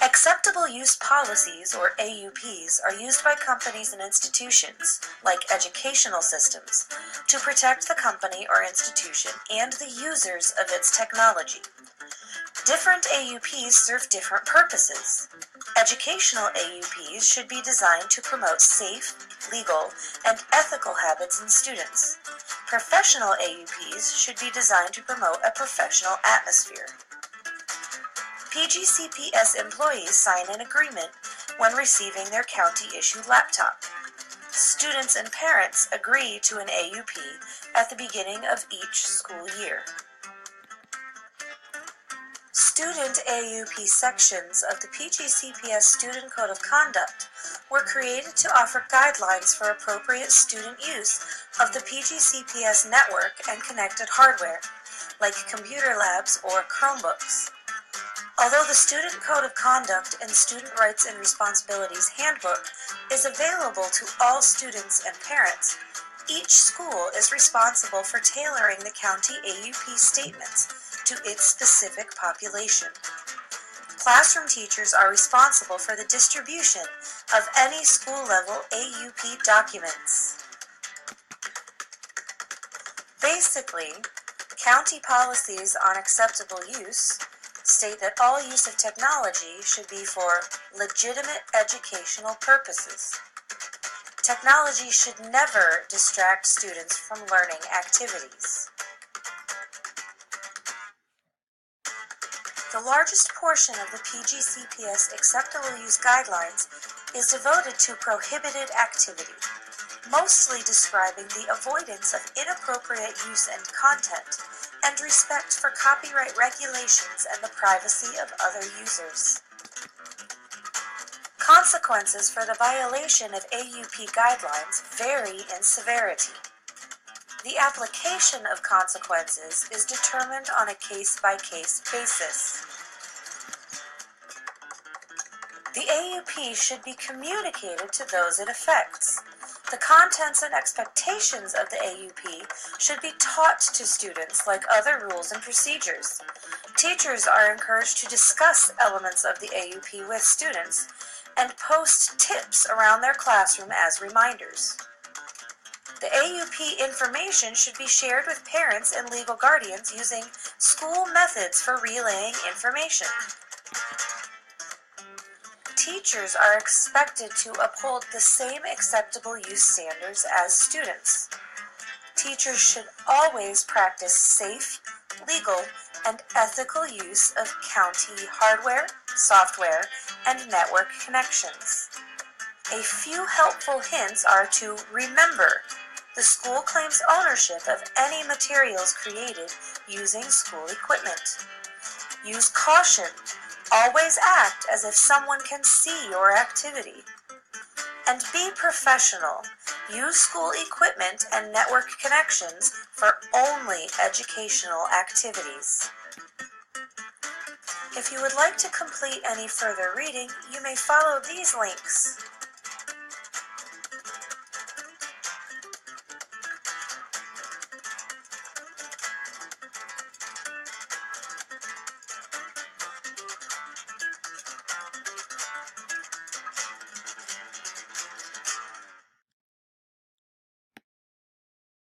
Acceptable use policies, or AUPs, are used by companies and institutions, like educational systems, to protect the company or institution and the users of its technology. Different AUPs serve different purposes. Educational AUPs should be designed to promote safe, legal, and ethical habits in students. Professional AUPs should be designed to promote a professional atmosphere. PGCPS employees sign an agreement when receiving their county-issued laptop. Students and parents agree to an AUP at the beginning of each school year. Student AUP sections of the PGCPS Student Code of Conduct were created to offer guidelines for appropriate student use of the PGCPS network and connected hardware, like computer labs or Chromebooks. Although the Student Code of Conduct and Student Rights and Responsibilities Handbook is available to all students and parents, each school is responsible for tailoring the county AUP statements to its specific population. Classroom teachers are responsible for the distribution of any school-level AUP documents. Basically, county policies on acceptable use state that all use of technology should be for legitimate educational purposes. Technology should never distract students from learning activities. The largest portion of the PGCPS acceptable use guidelines is devoted to prohibited activity, mostly describing the avoidance of inappropriate use and content, and respect for copyright regulations and the privacy of other users. Consequences for the violation of AUP guidelines vary in severity. The application of consequences is determined on a case-by-case basis. The AUP should be communicated to those it affects. The contents and expectations of the AUP should be taught to students like other rules and procedures. Teachers are encouraged to discuss elements of the AUP with students and post tips around their classroom as reminders. The AUP information should be shared with parents and legal guardians using school methods for relaying information. Teachers are expected to uphold the same acceptable use standards as students. Teachers should always practice safe, legal, and ethical use of county hardware, software, and network connections. A few helpful hints are to remember the school claims ownership of any materials created using school equipment. Use caution. Always act as if someone can see your activity. And be professional. Use school equipment and network connections for only educational activities. If you would like to complete any further reading, you may follow these links.